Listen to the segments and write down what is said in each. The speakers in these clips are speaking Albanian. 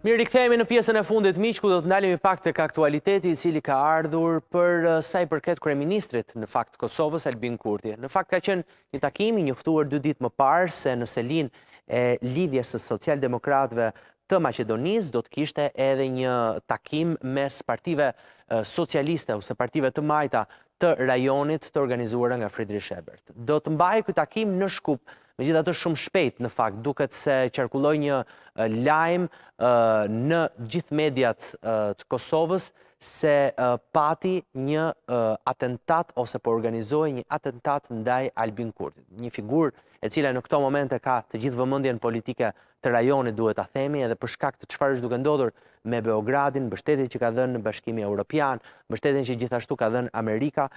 Mirë, rikthehemi në pjesën e fundit miq, ku do të ndalemi pak tek aktualiteti I cili ka ardhur për sa I përket kryeministrit në fakt Kosovës Albin Kurti. Në fakt ka qenë një takim I njoftuar 2 ditë më parë se në selin e lidhjes së socialdemokratëve të Maqedonisë do të kishte edhe një takim mes partive socialiste ose partive të majta të rajonit të organizuara nga Friedrich Ebert. Do të mbahej ky takim në Shkup. Megjithatë shumë shpejt në fakt duket se qarkulloi një lajm në gjithë mediat të Kosovës se pati një atentat ose po organizoi një atentat ndaj Albin Kurtit, një figurë e cila në këto momente ka të gjithë vëmendjen politike të rajonit, duhet ta themi, edhe për shkak të çfarë është duke ndodhur me Beogradin, mbështetjen që ka dhënë Bashkimi Evropian, mbështetjen që gjithashtu ka dhënë Amerika.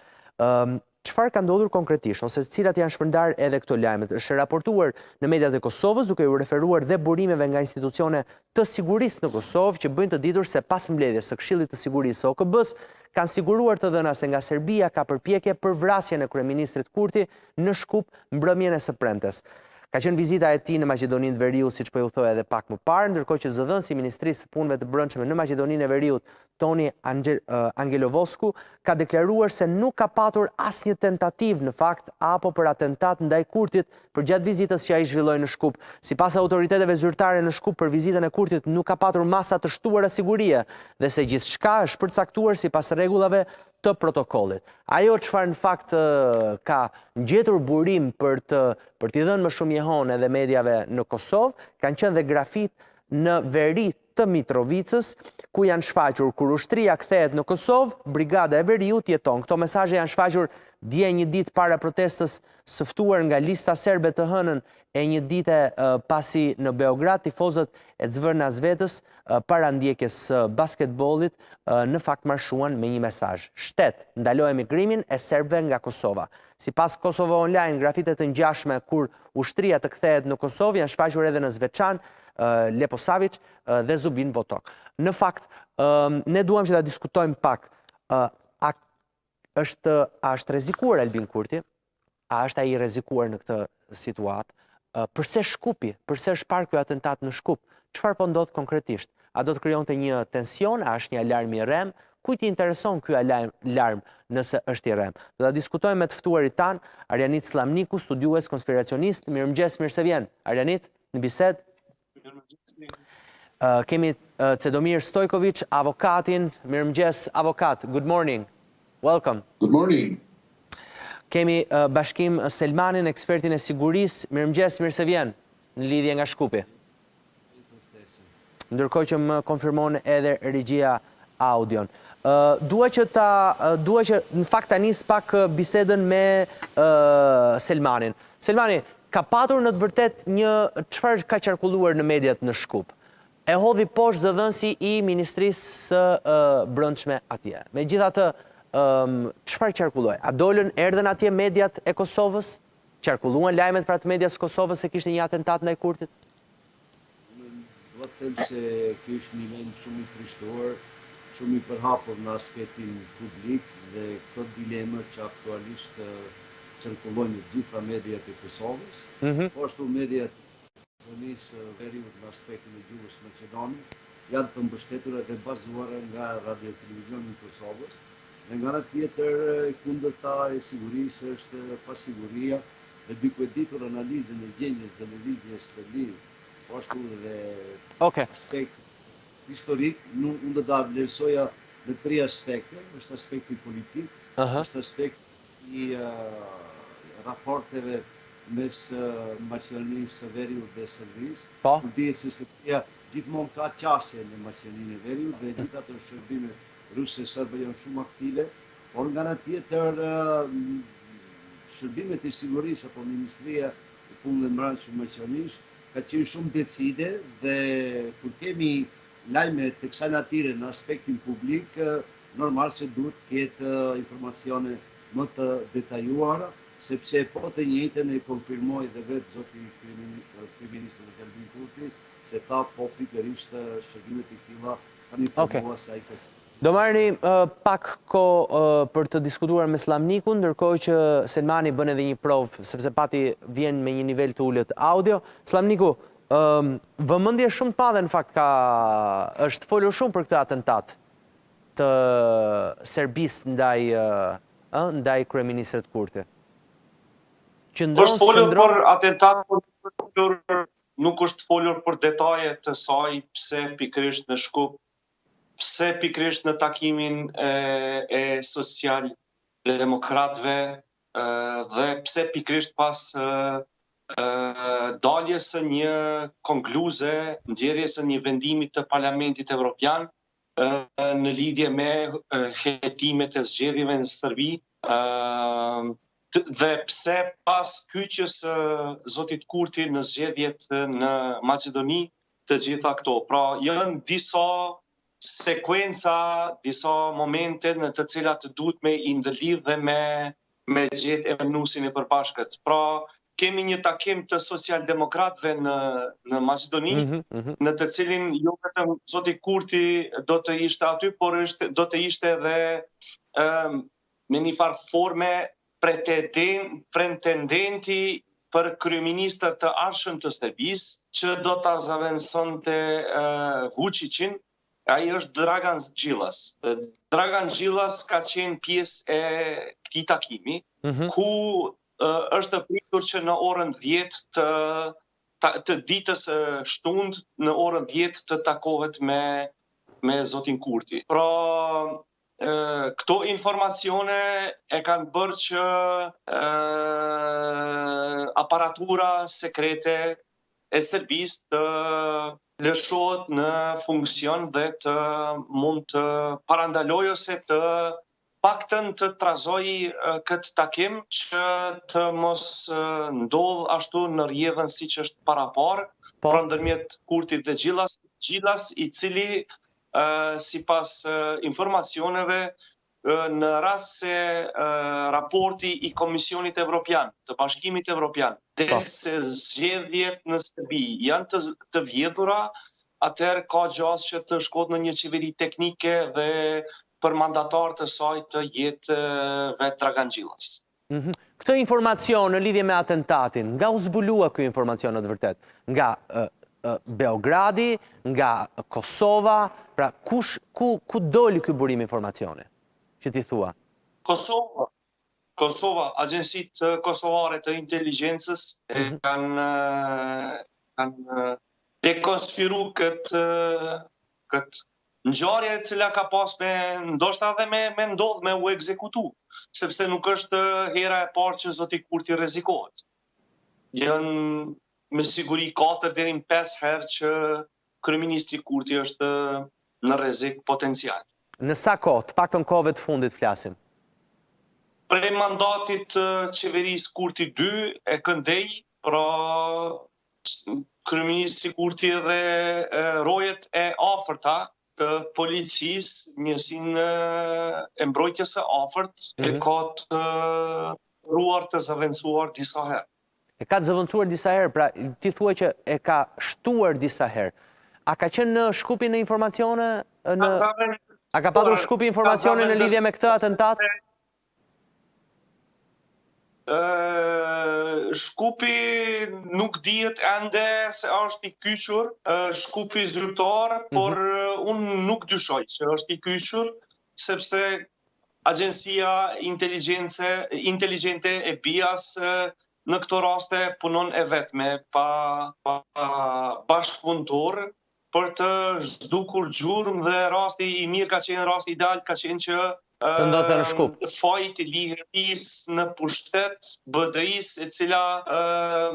Çfarë ka ndodhur konkretisht, ose cilat janë shpërndar edhe këto lajmet? Është raportuar në mediat e Kosovës duke u referuar dhe burimeve nga institucione të sigurisë në Kosovë që bëjnë të ditur se pas mbledhjes së Këshillit të Sigurisë së OKB-s kanë siguruar të dhëna se nga Serbia ka përpjekje për vrasjen e kryeministrit Kurti në Shkup mbrëmjen e së premtes. Ka qenë vizita e tij në Maqedoninë e Veriut, siç po ju thoya edhe pak më parë, ndërkohë që zëdhënësi I Ministrisë së Punëve të Brendshme në Maqedoninë e Veriut, Toni Angelovosku, ka deklaruar se nuk ka patur asnjë tentativë në fakt apo për atentat ndaj Kurtit përgjatë vizitës që ai zhvilloi në Shkup. Sipas autoriteteve zyrtare në Shkup për vizitën e Kurtit nuk ka patur masa të shtuara sigurie dhe se gjithçka është përcaktuar sipas rregullave të protokollit. Ajo çfarë në fakt ka ngjetur burim për t'i dhënë më shumë jehon edhe mediave në Kosovë, kanë qenë dhe grafit në veri të Mitrovicës, ku janë shfaqur kur ushtria kthehet në Kosovë, brigada e Veriut jeton. Këto mesazhe janë shfaqur dje një ditë para protestës së ftuar nga lista serbe të hënën e një dite pasi në Beograd tifozët e Zvërna Zvetës para ndjekjes së basketbollit në fakt marshuan me një mesazh. Shtet, ndalojmë migrimin e serbëve nga Kosova. Sipas Kosovo Online, grafitet të ngjashme kur ushtria të kthehet në Kosovë janë shfaqur edhe në Zvečan, Leposavić dhe Zubin Botok. Në fakt, ne duam që ta diskutojmë pak. A është rrezikuar Albin Kurti? A është ai I rrezikuar në këtë situatë? Përse Shkupi? Përse është parë ky atentat në Shkup? Çfarë po ndodh konkretisht? A do të krijonte një tension? A është një alarm I rrem? Kujt I intereson ky alarm nëse është I rrem? Do ta diskutojmë me të ftuarit tan, Arjanit Slamniku, studiues konspiracionist. Mirëmëngjes, mirë se vjen. Arjanit, në bisedë. Kemi Cedomir Stojković, avokatin. Mirëmëngjes, avokat. Good morning. Welcome. Good morning. Kemi Bashkim Selmanin, ekspertin e sigurisë. Mirëmëngjes, mirë se vjen në lidhje nga Shkupi. Ndërkohë që më konfirmon edhe regjia audion. Dua që në fakt ta nis pak bisedën me Selmanin. Selmani, ka patur në të vërtet çfarë ka qarkulluar në mediat në Shkup? E hodhi poshtë zëdhënësi I Ministrisë së Brendshme atje. Megjithatë, çfarë qarkulloi? A dolën erdhën atje mediat e Kosovës? Qarkulluan lajmet për atë medias së Kosovës se kishte një atentat ndaj Kurtit? Do të them se ky është një lajm shumë I trishtuar, shumë I përhapur në aspektin publik dhe këto dilemë që aktualisht qarkullojnë në gjitha mediat e Kosovës, po ashtu mediat e Veriut në aspektin e gjuhës maqedone janë të mbështetura dhe bazuara nga radio televizioni I Kosovës. Dhe nga ana tjetër, kundërta e sigurisë është pasiguria dhe duke ditur analizën e gjendjes dhe lëvizjes së lirë, po ashtu dhe aspekt historik, unë do ta vlerësoja në 3 aspekte. Është aspekti politik, është aspekti I raporteve mes Maqedonisë së Veriut dhe Serbisë. Ku dihet se Serbia gjithmonë ka qasje në Maqedoninë e Veriut dhe gjithë ato shërbime ruse serbe janë shumë aktive, por nga ana tjetër shërbimet e sigurisë apo Ministria e Punëve të Brendshme e Maqedonisë ka qenë shumë decide dhe kur kemi lajme të kësaj natyre në aspektin publik, normal se duhet të ketë informacione më të detajuara, sepse po të njëjtën e konfirmoi dhe vetë zoti kryeministri Albin Kurti se tha po pikërisht shërbimet e tilla kanë informuar se ai ka. Do marrni pak kohë për të diskutuar me Slamnikun, ndërkohë që Selmani bën edhe një provë, sepse pati vjen me një nivel të ulët audio. Slamniku, Vëmendje shumë të madhe në fakt është folur shumë për këtë atentat të Serbisë ndaj kryeministrit Kurti. Është folur për atentat, nuk është folur për detajet të saj, pse pikërisht në Shkup, pse pikërisht në takimin e social-demokratëve dhe pse pikërisht pas daljes së një konkluze, nxjerrjes së një vendimi të Parlamentit Evropian në lidhje me hetimet e zgjedhjeve në Serbi, dhe pse pas kyçjes së zotit Kurti në zgjedhjet në Maqedoni, të gjitha këto. Pra janë disa sekuenca, disa momente në të cilat duhet me i ndërlidh dhe me gjetë Euronews-in e përbashkët. Pra kemi një takim të socialdemokratëve në Maqedoni, në të cilin jo vetëm zoti Kurti do të ishte aty, por do të ishte edhe me një farë forme pretendenti për kryeministër të ardhshëm të Serbisë, që do ta zaventësonte Vučićin, ai është Dragan Đilas. Dragan Đilas ka qenë pjesë e këtij takimi, ku është pritur që në orën 10 të ditës së shtundë, në orën 10 të takohet me zotin Kurti. Pra, këto informacione e kanë bërë që aparatura sekrete e Serbisë të lëshohet në funksion dhe të mund të parandalojë ose të paktën të trazoj këtë takim që të mos ndodh ashtu në rrjedhën siç është paraparë, pra ndërmjet Kurtit dhe Đilas, i cili sipas informacioneve në rast se raporti i Komisionit Evropian, të Bashkimit Evropian, dhe se zgjedhjet në Serbi janë të vjedhura, atëherë ka gjasë që të shkohet në një qeveri teknike dhe për mandatar të saj të jetë vetë Dragan Đilas. Këtë informacion në lidhje me atentatin, nga u zbulua ky informacion në të vërtet? Nga Beogradi, nga Kosova, pra ku doli ky burim informacioni, që ti thua? Kosova, agjensitë kosovare të inteligjencës kanë dekonspiru këtë ngjarje e cila ka pas ndoshta edhe me ndodh me u ekzekutu, sepse nuk është hera e parë që zoti Kurti rrezikohet. Janë me siguri 4 deri në 5 herë që kryeministri Kurti është në rrezik potencial. Në sa kohë, të paktën kohëve të fundit flasim? Prej mandatit të qeverisë Kurti 2 e këndej, pra kryeministri Kurti dhe rojet e afërta të policisë, njësinë e mbrojtjes së afërt, e ka të ruar të zëvendësuar disa herë. E ka të zëvendësuar disa herë, pra ti thua që e ka shtuar disa herë. A ka qenë në shkupin e informacione? A ka patur shkupi informacione në lidhje me këtë atentat? Shkupi nuk dihet ende se është i kyçur, shkupi zyrtar, por unë nuk dyshoj që është i kyçur, sepse agjensia inteligjente e BIA-s në këto raste punon e vetme pa bashkëpunëtor për të zhdukur gjurmë, dhe rasti i mirë ka qenë, rasti ideal ka qenë që fajt i ligëris në pushtet BDI-s, e cila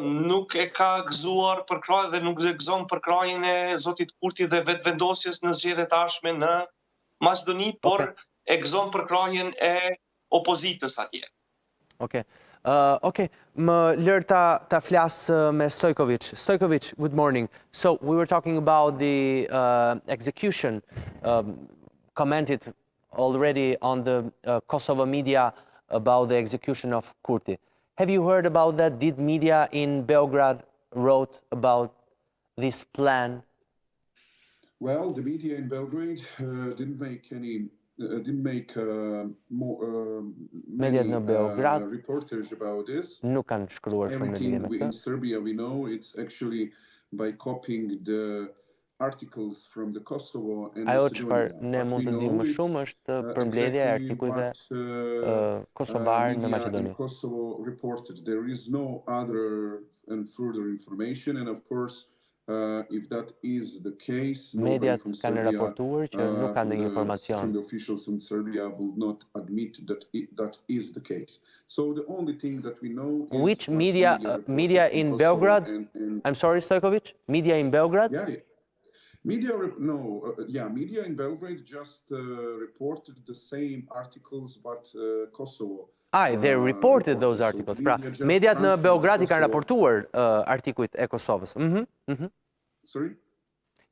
nuk e ka gëzuar përkrajën dhe nuk e gëzon përkrajën e zotit Kurti dhe vetëvendosjes në zgjedhjet ardhshme në Maqedoni, por e gëzon përkrajën e opozitës atje. Okay, më lër ta flas me Stojkovic. Stojkovic, good morning. So we were talking about the execution commented already on the Kosovo media about the execution of Kurti. Have you heard about that? Did media in Belgrade wrote about this plan? Well, the media in Belgrade didn't make many reporters about this. Nuk kanë shkruar shumë në lidhje me këtë. In Serbia we know it's actually by copying the articles from the Kosovo and Ajo Macedonia. çfarë ne What mund we të know ndihmë më is shumë është përmbledhja e exactly artikujve what kosovar në media Maqedoni. in Kosovo reported. There is no other and further information, and of course, if that is the case, nobody Mediat from kanë Serbia, raportuar që nuk kanë ndonjë informacion. from the officials in Serbia, will not admit that that is the case. So the only thing that we know is Which what media reported in Kosovo Belgrade? and I'm sorry, Stojkovic? Media in Belgrade? yeah. Media in Belgrade just reported the same articles but Kosovo. They reported those articles. Pra, mediat në Beograd I kanë raportuar artikujt e Kosovës. Sorry?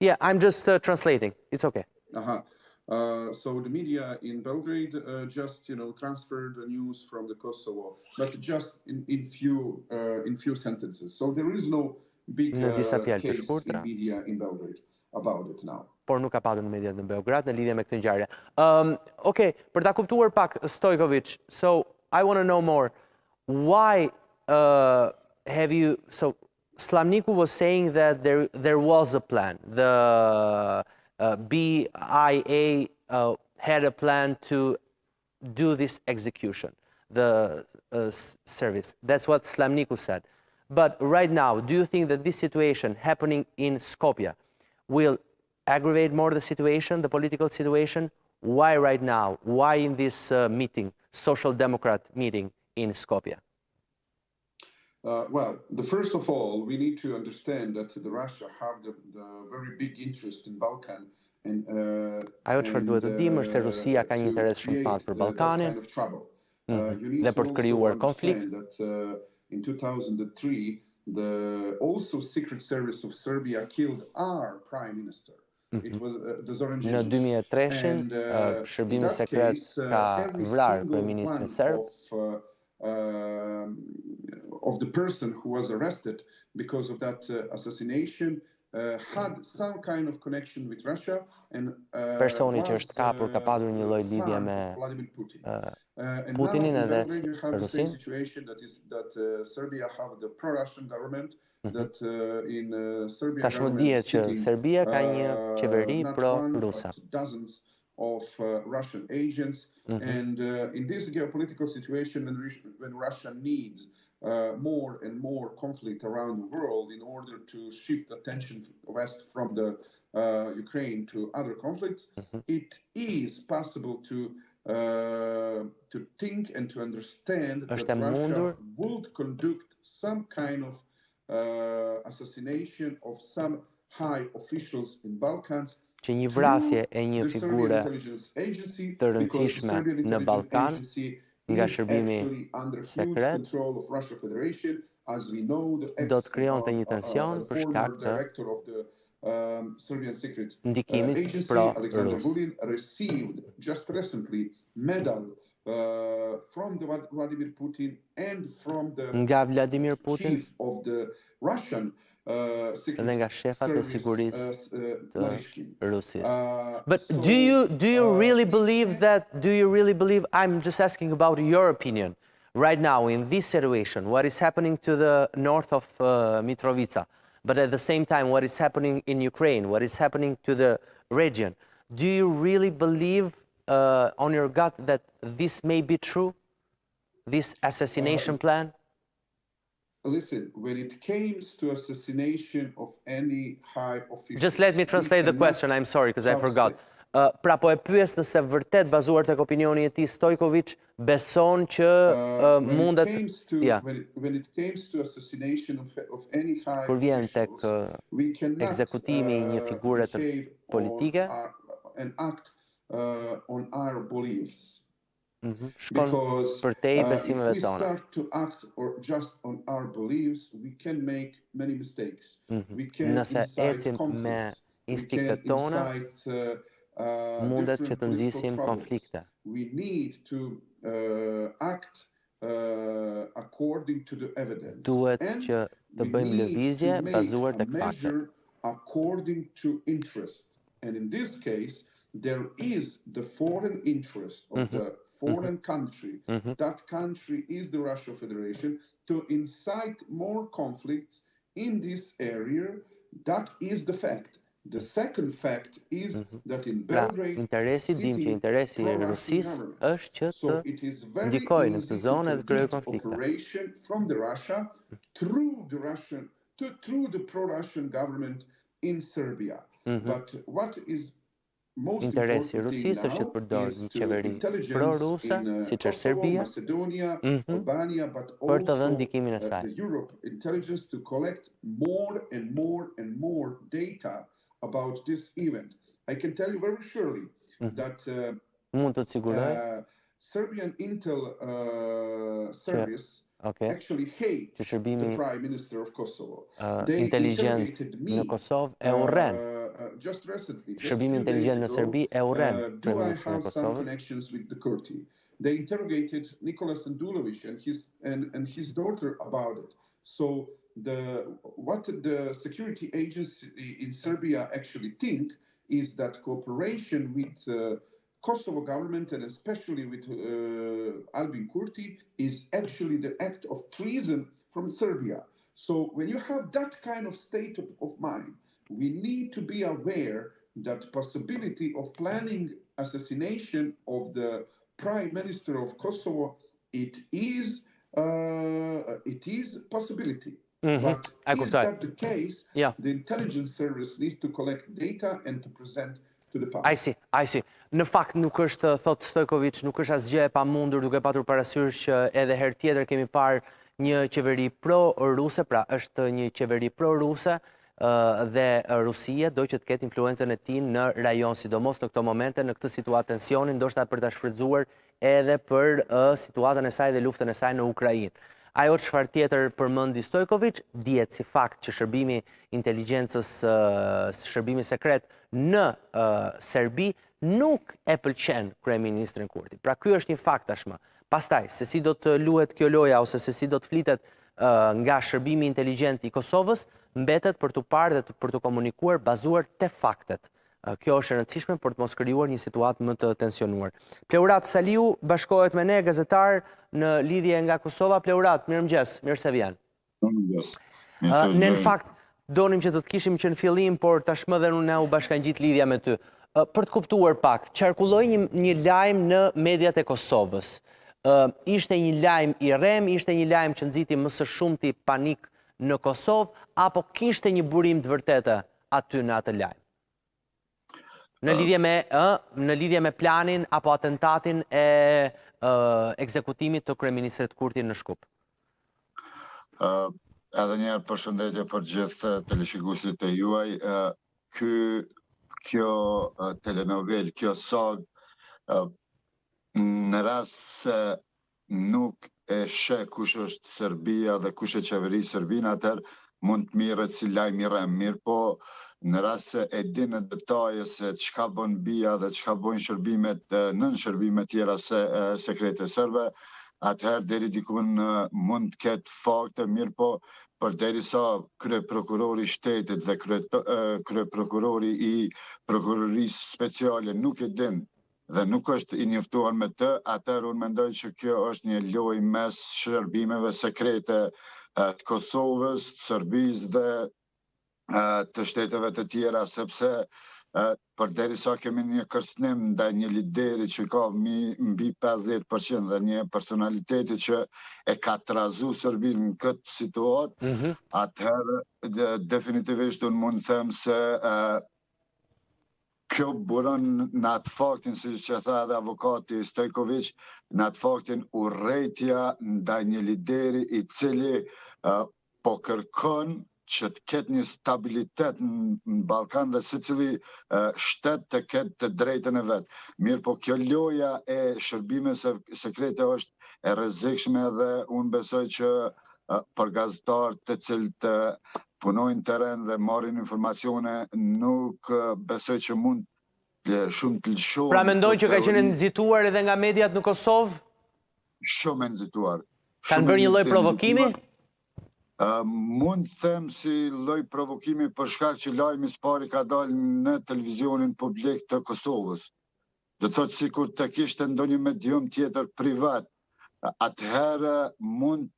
Yeah, I'm just translating. It's okay. So the media in Belgrade just transferred the news from the Kosovo, but just in few sentences. So there is no big case in media in Belgrade about it now. Por nuk ka padur në mediat në Beograd në lidhje me këtë ngjarje. Okay, për ta kuptuar pak Stojkovic, so I want to know more. Why have you so Slamniku was saying that there was a plan. The BIA had a plan to do this execution, the service. That's what Slamniku said. But right now, do you think that this situation happening in Skopje will aggravate more the situation, the political situation? Why right now? Why in this meeting, Social Democrat meeting in Skopje? Well, first of all, we need to understand that the Russia have the very big interest in Balkan. Ajo çfarë duhet të dimë është se Rusia ka një interes shumë të madh për Ballkanin dhe për të krijuar konflikt. In 2003, the also Secret Service of Serbia killed our Prime Minister. It was Në 2003-shin, Shërbimi sekret ka vrarë kryeministrin serb. Of the person who was arrested because of that assassination had some kind of connection with Russia and personi që është kapur ka padur një lloj lidhje me Putinin edhe Rusin. Situation that Serbia have the pro-Russian government that in Serbia tashmë dihet që Serbia ka një qeveri pro-ruse. Dozens of Russian agents and in this geopolitical situation when Russia needs more and more conflict around the world in order to shift attention west from the Ukraine to other conflicts, it is possible to think and to understand that Russia would conduct some kind of assassination of some high officials in Balkans. Që një vrasje e një figure të rëndësishme në Ballkan nga shërbimi sekret do të krijonte një tension për shkak të ndikimit pro-rus. Received just recently medal from Vladimir Putin and from the chief of the Russian dhe nga shefat e sigurisë të Rusisë. But do you really believe I'm just asking about your opinion right now in this situation, what is happening to the north of Mitrovica, but at the same time what is happening in Ukraine, what is happening to the region. Do you really believe on your gut that this may be true, this assassination plan? Listen, when it comes to assassination of any high official... Just let me translate the question, I'm sorry, because I forgot. Pra po e pyes nëse vërtet bazuar tek opinioni I tij Stojkovic beson që mundet... When it comes to assassination of any high kur vjen tek ekzekutimi I një figure të politike, and act on our beliefs. Shkon për te I besimeve tona. If we start to act or just on our beliefs, we can make many mistakes. We can incite conflicts. Instiktet tona, mundet që të nxisim konflikte. We need to act according to the evidence. Duhet që të bëjmë lëvizje bazuar tek faktet. According to interest. And in this case, there is the foreign interest of the foreign country. That country is the Russian Federation to incite more conflicts in this area that is the fact. The second fact is that in Pra, Belgrade, interesi, dim që interesi i Rusisë është që so të it is very ndikojë në easy këtë to zonë dhe të krijojë predict konflikte. operation from the Russia through the pro-Russian government in Serbia. But what is most Interesi i important thing Rusisë është që të now përdorë is një to qeveri intelligence pro-ruse, in siç është Kosovo, Serbia, Macedonia, Albania, but për të dhënë also ndikimin e saj. the Europe intelligence to collect more and more and more data about this event. I can tell you very surely that Mund të të siguroj Serbian Intel Service actually hate që shërbimi the Prime Minister of Kosovo. inteligjent në Kosovë e urren. Just recently, Shërbimi inteligjent në Serbi e urren do I kryeministrin e have some Kosovës. connections with the Kurti? They interrogated Nicholas Andulovic and his daughter about it. So what the security agency in Serbia actually think is that cooperation with Kosovo government and especially with Albin Kurtit is actually the act of treason from Serbia. So when you have that kind of state of mind, we need to be aware that possibility of planning assassination of the Prime Minister of Kosovo, it is possibility. But is that the case? The intelligence service needs to collect data and to present to the public. I see. Në fakt nuk është, thot Stojkovic, nuk është asgjë e pamundur duke patur parasysh që edhe herë tjetër kemi parë një qeveri pro-ruse, pra është një qeveri pro-ruse dhe Rusia do që të ketë influencën e tij në rajon, sidomos në këto momente, në këtë situatë tensioni, ndoshta për ta shfrytzuar edhe për situatën e saj dhe luftën e saj në Ukrainë. Ajo çfarë tjetër përmendi Stojkovic, dihet si fakt që shërbimi inteligjencës, shërbimi sekret në Serbi nuk e pëlqen kryeministrin Kurti. Pra ky është një fakt tashmë. Pastaj, se si do të luhet kjo loja ose se si do të flitet nga shërbimi inteligjent i Kosovës, mbetet për të parë dhe për të komunikuar bazuar te faktet. Kjo është e rëndësishme për të mos krijuar një situatë më të tensionuar. Pleurat Saliu bashkohet me ne, gazetar në lidhje nga Kosova. Pleurat, mirëmëngjes, mirë se vjen. Mirëmëngjes. Ne në fakt donim që të të kishim që në fillim, por tashmë dhe unë u bashkangjit lidhja me ty. Për të kuptuar pak, qarkulloi një lajm në mediat e Kosovës. Ishte një lajm i rrem, ishte një lajm që nxiti më së shumti panik në Kosovë, apo kishte një burim të vërtetë aty në atë lajm? Në lidhje me planin apo atentatin e ekzekutimit të kryeministrit Kurti në Shkup. Edhe njerë përshëndetje për gjithë teleshikuesit e juaj. Kjo telenovel, kjo sag, në rast se nuk e sheh kush është Serbia dhe kush e qeveri Serbinë, atëherë mund të mirët si lajm i rrem. Mirë po, në rast se e dinë në detaje se çka bën BIA dhe çka bojnë shërbimet, nën shërbimet tjera sekrete serbe, atëherë deri diku mund të ketë fakte, mirë po, përderisa kryeprokurori i shtetit dhe kryeprokurori i prokurorisë speciale nuk e din dhe nuk është i njoftuar me të, atëherë unë mendoj që kjo është një lojë mes shërbimeve sekrete të Kosovës, të Serbisë dhe të shteteve të tjera, sepse përderisa kemi një kërcënim ndaj një lideri që ka mbi 50% dhe një personaliteti që e ka trazu Serbinë në këtë situatë, atëherë definitivisht unë mund të them se kjo buron në atë faktin, si që tha edhe avokati Stojkovic, në atë faktin urrejtja ndaj një lideri i cili po kërkon që të ketë një stabilitet në Ballkan dhe secili shtet të ketë të drejtën e vet. Mirë po kjo loja e shërbimeve sekrete është e rrezikshme dhe unë besoj që për gazetarët të cilët punojnë terren dhe marrin informacione, nuk besoj që mund shumë të lëshohen. Pra mendojnë që ka qenë nxituar edhe nga mediat në Kosovë? Shumë e nxituar. Kanë bërë një lloj provokimi? Mund të them si lloj provokimi për shkak që lajmi i pari ka dalë në televizionin publik të Kosovës. Do thotë sikur të kishte ndonjë medium tjetër privat. Atëherë mund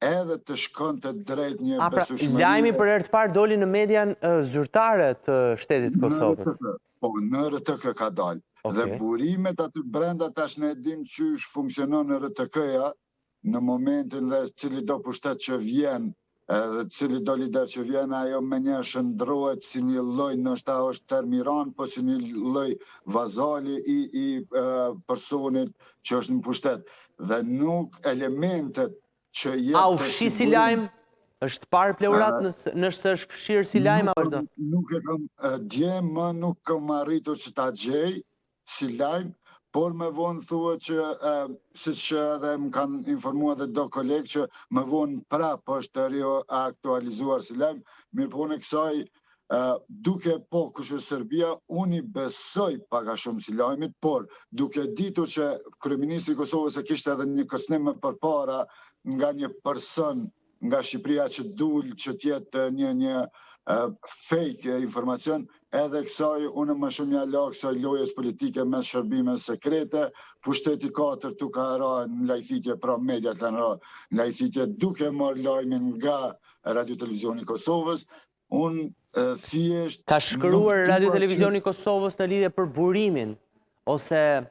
edhe të shkon të drejt një besueshmërie. Lajmi për herë të parë doli në median zyrtare të shtetit Kosovës. Po, në RTK ka dalë. Dhe burimet aty brenda tash ne dim qysh funksionon në RTK-ja në momentin dhe cili do pushtet që vjen edhe cili do lider që vjen, ajo me një shëndrohet si një lloj, ndoshta është termiran, po si një lloj vazali i personit që është në pushtet. Dhe nuk elementet që jetë... A u fshi si lajm? Është parë pleurat nëse është fshirë si lajm? Nuk e kam dje, më nuk kam arritur që ta gjej si lajm, por me vonë thua që, si që edhe më kanë informuar dhe do kolegë që me vonë prapë është aktualizuar si lajm, mirë po në kësaj, duke po kush është Serbia, unë i besoj paka shumë si lajmit, por duke ditur që kryeministri i Kosovës e kishte edhe një kërcënim më përpara nga një person nga Shqipëria që dul që tjetë një fake informacion, edhe kësaj unë më shumë një ala kësaj lojes politike me shërbime sekrete, pushteti 4 tu ka ra në lajthitje, pra media të në ra në lajthitje, duke marrë lajmin nga Radio Televizioni Kosovës, unë thjesht... Ka shkruar Radio Televizioni Kosovës në lidhje për burimin, ose...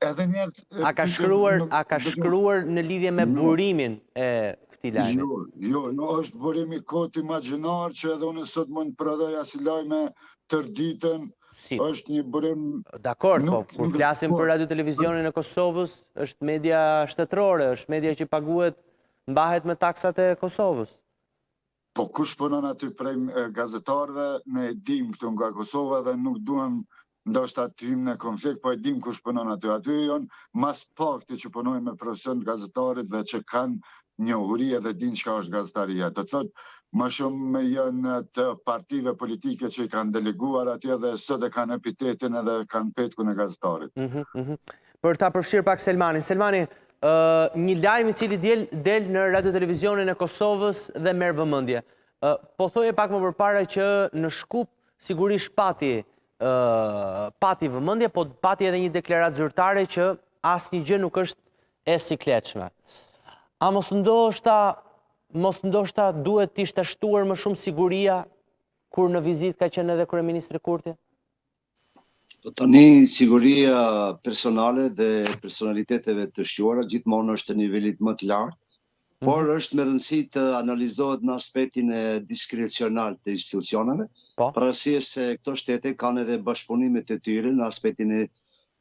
A ka shkruar në lidhje me burimin e këtij lajmi? Jo, është burimi kot imagjinar që edhe unë sot mund prodhoj as lajme tër ditën. Është një burim... Dakor, po, kur flasim për Radio Televizionin e Kosovës, është media shtetërore, është media që paguhet, mbahet me taksat e Kosovës. Po kush punon aty prej gazetarëve, ne e dim këtu nga Kosova dhe nuk duhem ndoshta të hymë në konflikt, po e dim kush punon aty. Aty janë mas pakti që punojnë me profesion të gazetarit dhe që kanë njohuri dhe din çka është gazetaria. Të thotë, më shumë janë të partive politike që i kanë deleguar atje dhe sot e kanë epitetin edhe kanë petkun e gazetarit. Për ta përfshirë pak Selmanin. Selmani, një lajm i cili del në Radio Televizionin e Kosovës dhe merr vëmendje. Po thoje pak më përpara që në Shkup sigurisht pati vëmendje, po pati edhe një deklaratë zyrtare që asnjë gjë nuk është e sikletshme. A mos ndoshta duhet të ishte shtuar më shumë siguria kur në vizitë ka qenë edhe kryeministri Kurti? Tani siguria personale dhe personaliteteve të shquara gjithmonë është të nivelit më të lartë, por është me rëndësi të analizohet në aspektin e diskrecional të institucioneve, për arsye se këto shtete kanë edhe bashkëpunimet e tyre në aspektin e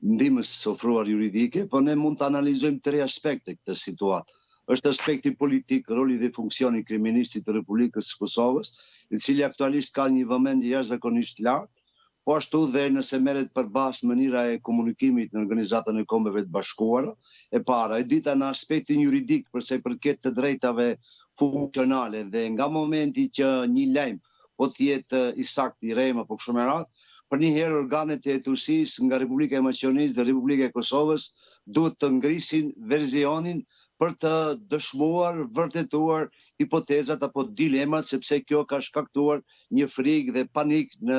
ndihmës ofruar juridike, por ne mund të analizojmë 3 aspekte këtë situatë. Është aspekti politik, roli dhe funksioni i kryeministrit të Republikës së Kosovës, i cili aktualisht ka një vëmendje jashtëzakonisht lartë, po ashtu dhe nëse merret përballë mënyra e komunikimit në Organizatën e Kombeve të Bashkuara, e para, e dita në aspektin juridik përsa i përket të drejtave funksionale dhe nga momenti që një lajm po të jetë i saktë, i rrem apo kështu me radhë, për një herë organet e hetursisë nga Republika e Maqedonisë dhe Republika e Kosovës duhet të ngrisin versionin për të dëshmuar, vërtetuar hipotezat apo dilemat, sepse kjo ka shkaktuar një frikë dhe panik në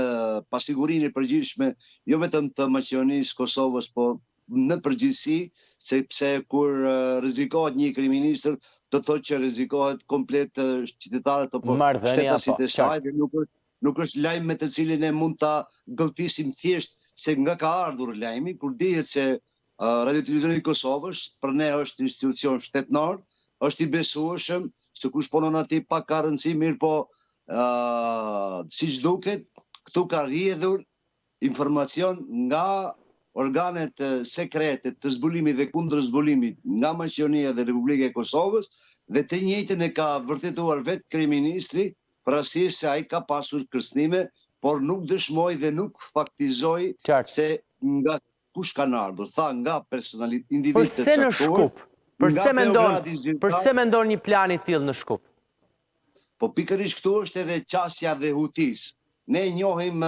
pasigurinë e përgjithshme, jo vetëm të Maqedonisë, Kosovës, po në përgjithësi, sepse kur rrezikohet një kryeministër, do të thotë që rrezikohet komplet qytetarët apo shtetasit e saj, dhe nuk është lajm me të cilin e mund ta gëlltisim thjesht se nga ka ardhur lajmi, kur dihet se Radio Televizioni i Kosovës për ne është institucion shtetënar, është i besueshëm, se kush punon aty pak ka rëndësi, mirë po siç duket, këtu ka rrjedhur informacion nga organet sekrete të zbulimit dhe kundër zbulimit nga Maqedonia dhe Republika e Kosovës, dhe të njëjtën e ka vërtetuar vetë kryeministri, për arsye se ai ka pasur kërcënime, por nuk dëshmoi dhe nuk faktizoi se nga kush kanë ardhur, tha nga personalitet individët e caktuar. Përse në Shkup? Përse mendon një plan i tillë në Shkup? Po pikërisht këtu është edhe qasja dhe hutis. Ne njohim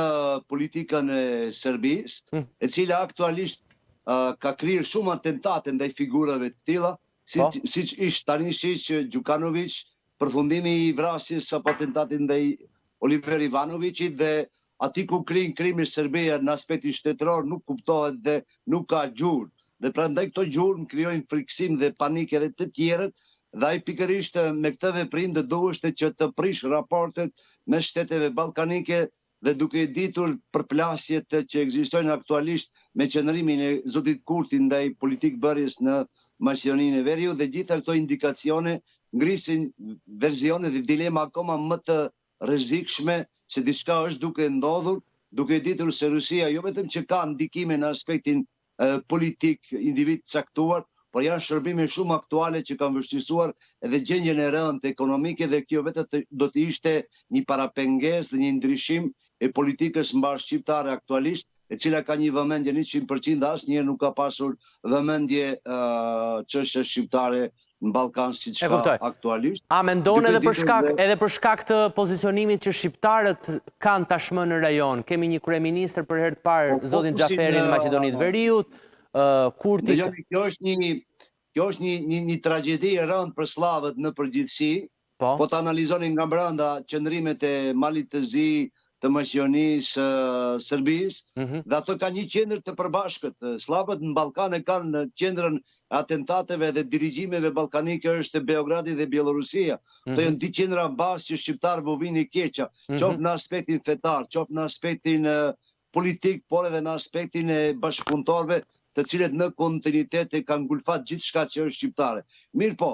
politikën e Serbisë, e cila aktualisht ka kryer shumë atentate ndaj figurave të tilla, siç ishte tani që Gjukanović, përfundimi i vrasjes apo atentatit ndaj Oliver Ivanovićit, dhe ati ku krijnë krimi Serbia në aspektin shtetëror nuk kuptohet dhe nuk ka gjurmë. Dhe prandaj këto gjurmë krijojnë frikësim dhe panik edhe të tjerët dhe ai pikërisht me këtë veprim do duheshte që të prish raportet me shteteve ballkanike dhe duke i ditur përplasjet që ekzistojnë aktualisht me qëndrimin e zotit Kurti ndaj politikë bërjes në Maqedoninë e Veriut dhe gjitha këto indikacione ngrisin verzione dhe dilema akoma më të rrezikshme se diçka është duke ndodhur, duke ditur se Rusia jo vetëm që ka ndikime në aspektin politik individ caktuar, por janë shërbime shumë aktuale që kanë vështirësuar edhe gjendjen e rëndë ekonomike dhe kjo vetë do të ishte një parapengesë dhe një ndryshim e politikës mbar shqiptare aktualisht, e cila ka një vëmendje 100% asnjëherë nuk ka pasur vëmendje çështje shqiptare në Ballkan siç ka aktualisht. A mendon edhe për shkak të pozicionimit që shqiptarët kanë tashmë në rajon? Kemi një kryeministër për herë të parë, zotin Xhaferin në Maqedoninë të Veriut, Kurti. Kjo është një tragjedi e rëndë për slavët në përgjithësi, po të analizonin nga brenda qëndrimet e Malit të Zi, të Maqedonisë, Serbisë, dhe ato ka një qendër të përbashkët. Slavët në Ballkan e kanë në qendrën atentateve dhe dirigjimeve ballkanike është Beogradi dhe Bielorusia. Këto janë dy qendra bazë që shqiptarëve u vini keqa, qoftë në aspektin fetar, qoftë në aspektin politik, por edhe në aspektin e bashkëpunëtorëve, të cilët në kontinuitet e kanë ngulfat gjithçka që është shqiptare. Mirë po,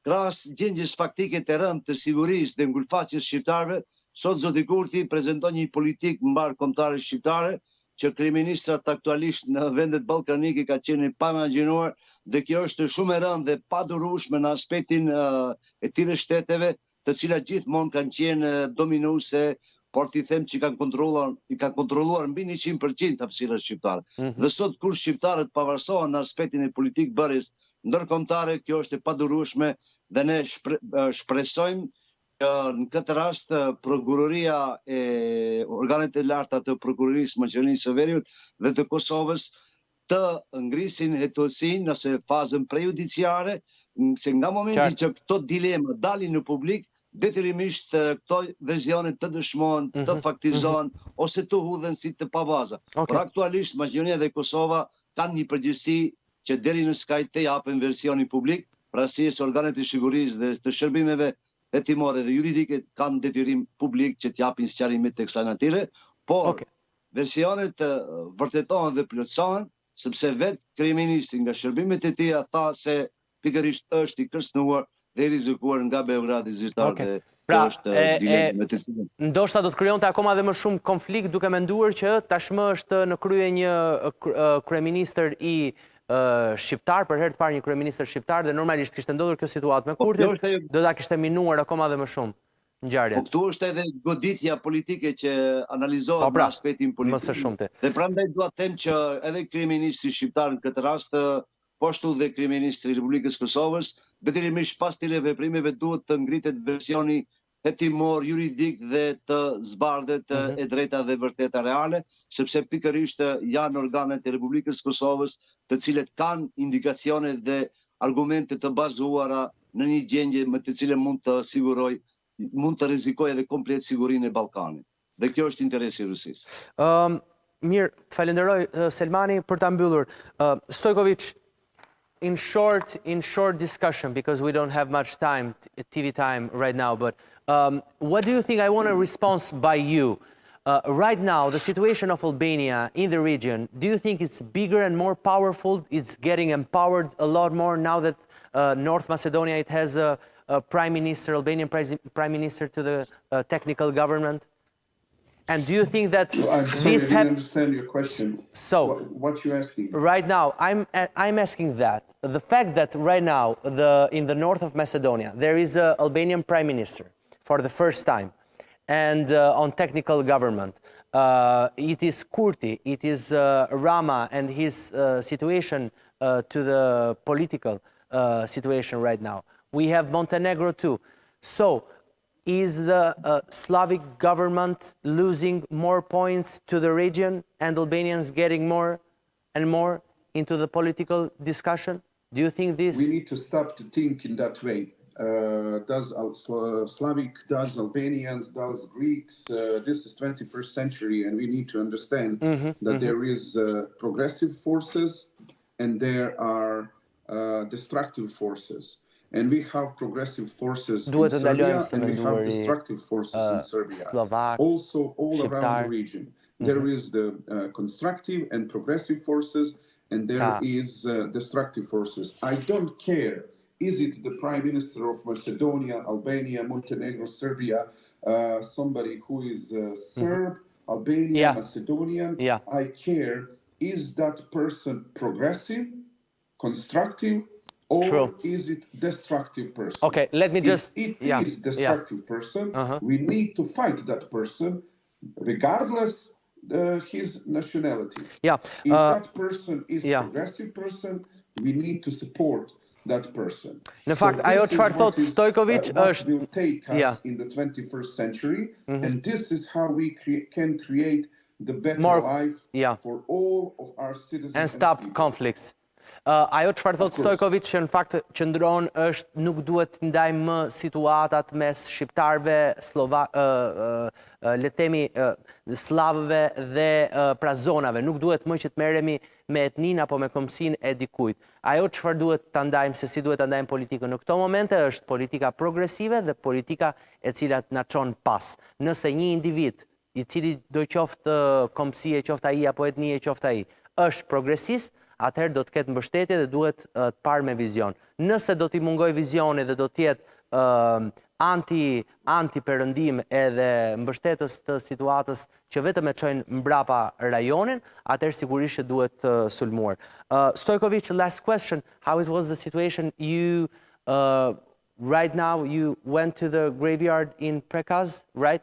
krahas gjendjes faktike të rëndë të sigurisë dhe ngulfatjes shqiptarëve, sot zoti Kurti prezanton një politikë mbar kombëtare shqiptare që kryeministrat aktualisht në vendet ballkanike ka qenë pa imagjinuar dhe kjo është shumë e rëndë dhe pa durueshme në aspektin e tyre shteteve, të cilat gjithmonë kanë qenë dominuese, por t'i them që i kanë kontrolluar mbi 100% hapësirën shqiptare. Dhe sot kur shqiptarët pavarësohen në aspektin e politikë bërjes ndërkombëtare, kjo është e padurueshme dhe ne shpresojmë që në këtë rast prokuroria e organet e larta të prokurorisë Maqedonisë së Veriut dhe të Kosovës të ngrisin hetuesin nëse fazën prejudiciare, se nga momenti që këto dilema dalin në publik, detyrimisht këto versionet të dëshmohen, të faktizohen ose të hudhen si të pabaza. Por aktualisht Maqedonia dhe Kosova kanë një përgjegjësi që deri në skajt të japin versionin publik, për arsye se organet e sigurisë dhe të shërbimeve hetimore dhe juridike kanë detyrim publik që t'japin sqarimet të kësaj natyre, por versionet vërtetohen dhe plotësohen, sepse vetë kryeministri nga shërbimet e tij tha se pikërisht është i kërcënuar dhe i rrezikuar nga Beogradi zyrtar dhe kjo është dilema me të cilën. Ndoshta do të krijonte akoma dhe më shumë konflikt duke menduar që tashmë është në krye një kryeministër i shqiptar, për herë të parë një kryeministër shqiptar dhe normalisht kishte ndodhur kjo situatë me Kurtin, do ta kishte minuar akoma dhe më shumë ngjarjen. Po këtu është edhe goditja politike që analizohet në aspektin politik. Dhe prandaj dua të them që edhe kryeministri shqiptar në këtë rast, po ashtu dhe kryeministri i Republikës Kosovës, detyrimisht pas këtyre veprimeve duhet të ngritet versioni hetimor, juridik dhe të zbardhet e drejta dhe vërteta reale, sepse pikërisht janë organet e Republikës Kosovës të cilët kanë indikacione dhe argumente të bazuara në një gjendje me të cilën mund të rrezikojë edhe komplet sigurinë e Ballkanit. Dhe kjo është interesi i Rusisë. Mirë, të falenderoj Selmani për ta mbyllur. Stojkovic, in short discussion, because we don't have much time, TV time right now, but what do you think? I want a response by you. Right now, the situation of Albania in the region, do you think it's bigger and more powerful? It's getting empowered a lot more now that North Macedonia, it has a prime minister, Albanian prime minister to the technical government? And do you think that this I didn't understand your question. So, what you asking? Right now, I'm asking that the fact that right now in the north of Macedonia there is an Albanian prime minister for the first time, and on technical government, it is Kurti, it is Rama and his situation to the political situation right now. We have Montenegro too. So, is the Slavic government losing more points to the region and Albanians getting more and more into the political discussion? Do you think this... We need to stop to think in that way. Does Slavic, does Albanians, does Greeks, this is 21st century and we need to understand that there is progressive forces and there are destructive forces. And we have progressive forces in Duhet të ndalojmë Serbia, and we have destructive forces in Serbia. Slovak, Also, all Shqiptar. around the region. There is the constructive and progressive forces, and there is destructive forces. I don't care. Is it the Prime Minister of Macedonia, Albania, Montenegro, Serbia, somebody who is Serb, Albania, Macedonian? I care. Is that person progressive, constructive, or is it destructive person? Okay, let me just... If it is destructive person, we need to fight that person regardless his nationality. If that person is progressive person, we need to support that person. Në fakt, ajo çfarë thot Stojkovic është... will take us in the 21st century, and this is how we can create the better life for all of our citizens and stop conflicts. Ajo çfarë thot Stojkovic që në fakt qëndron është nuk duhet të ndajmë më situatat mes shqiptarëve, le të themi slavëve dhe prazonave, nuk duhet më që të merremi me etnin apo me kombësinë e dikujt. Ajo çfarë duhet ta ndajmë, se si duhet ta ndajmë politikën në këto momente është politika progresive dhe politika e cila na çon pas. Nëse një individ i cili do qoftë kombësie, qoftë ai apo etnie, qoftë ai, është progresist, atëherë do të ketë mbështetje dhe duhet të parë me vizion. Nëse do t'i mungoj vizioni dhe do t'jetë anti-perëndim edhe mbështetës të situatës që vetëm e çojnë mbrapa rajonin, atëherë sigurisht që duhet sulmuar. Stojkovic, last question. How it was the situation? You, right now, you went to the graveyard in Prekaz, right?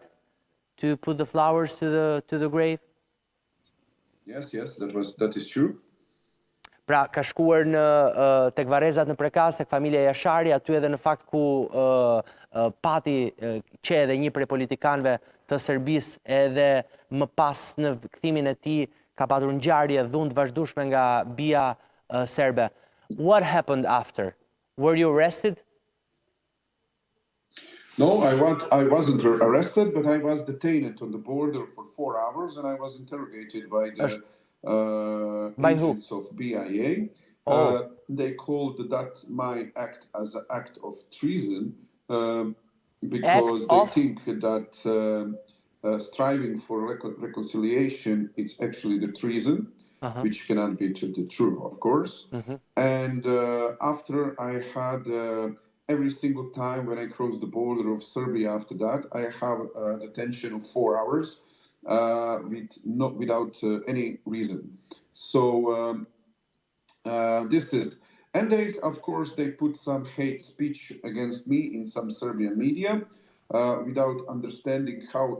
To put the flowers to the grave? Yes, that is true. Pra, ka shkuar tek Varezat në Prekaz, tek familja Jashari, aty edhe në fakt ku pati që edhe një prej politikanëve të Serbisë edhe më pas në kthimin e tij ka patur ngjarje dhun të vazhdueshme nga bija serbe. What happened after? Were you arrested? No, I wasn't arrested, but I was detained on the border for 4 hours, and I was interrogated by the agents of BIA. They called that my act as an act of treason because they think that striving for reconciliation is actually the treason, which cannot be true, of course. And after I had every single time when I crossed the border of Serbia after that, I have a detention of 4 hours. Without any reason. So this is, and they, of course, they put some hate speech against me in some Serbian media without understanding how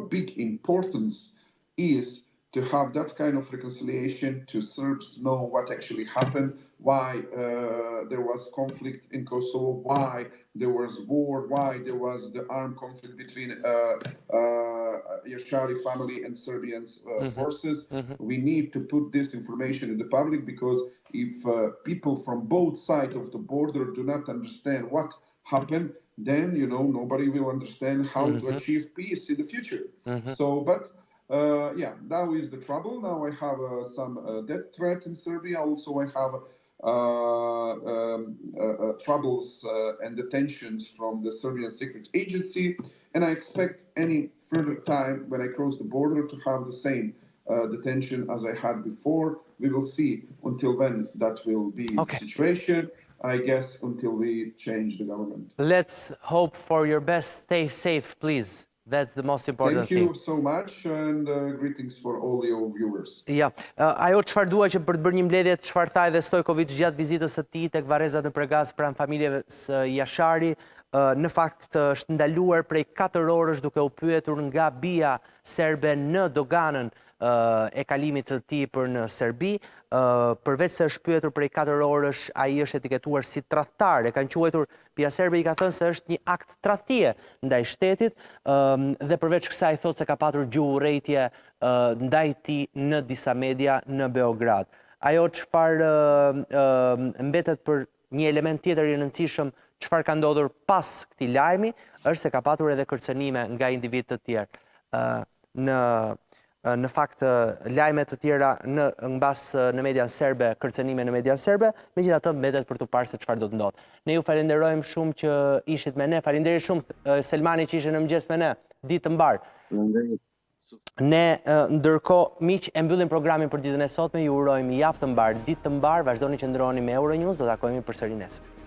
big importance is to have that kind of reconciliation, to Serbs know what actually happened, why there was conflict in Kosovo, why there was war, why there was the armed conflict between Jashari family and Serbian forces. We need to put this information in the public, because if people from both sides of the border do not understand what happened, then, you know, nobody will understand how to achieve peace in the future. So, but yeah, now is the trouble. Now I have some death threat in Serbia. Also, I have troubles and detentions from the Serbian secret agency. And I expect any further time when I cross the border to have the same detention as I had before. We will see until when that will be the situation. I guess until we change the government. Let's hope for your best. Stay safe, please. That's the most important thing. Thank you so much, and greetings for all your viewers. Ja, ajo çfarë dua që për të bërë një mbledhje të çfarë tha edhe Stojkovic gjatë vizitës së tij tek Varezat në Prekaz pranë familjeve së Jashari, në fakt është ndaluar prej 4 orësh duke u pyetur nga bija serbe në doganën e kalimit të tij për në Serbi. Përveç se është pyetur prej 4 orësh, ai është etiketuar si tradhtar. E kanë quajtur, bija serbe i ka thënë se është një akt tradhtie ndaj shtetit, dhe përveç kësaj thotë se ka patur gjuhurrejtje ndaj tij në disa media në Beograd. Ajo çfarë mbetet për një element tjetër i rëndësishëm, çfarë ka ndodhur pas këtij lajmi, është se ka patur edhe kërcënime nga individ të tjerë. Në në fakt lajme të tjera në median serbe, kërcënime në median serbe, megjithatë mbetet për të parë se çfarë do të ndodhë. Ne ju falenderojmë shumë që ishit me ne. Faleminderit shumë Selmani që ishte në mëngjes me ne. Ditë të mbar. Ne ndërkohë miq e mbyllim programin për ditën e sotme. Ju urojmë javë të mbar, ditë të mbar. Vazhdoni që ndroni me Euronews. Do takojmë përsëri nesër.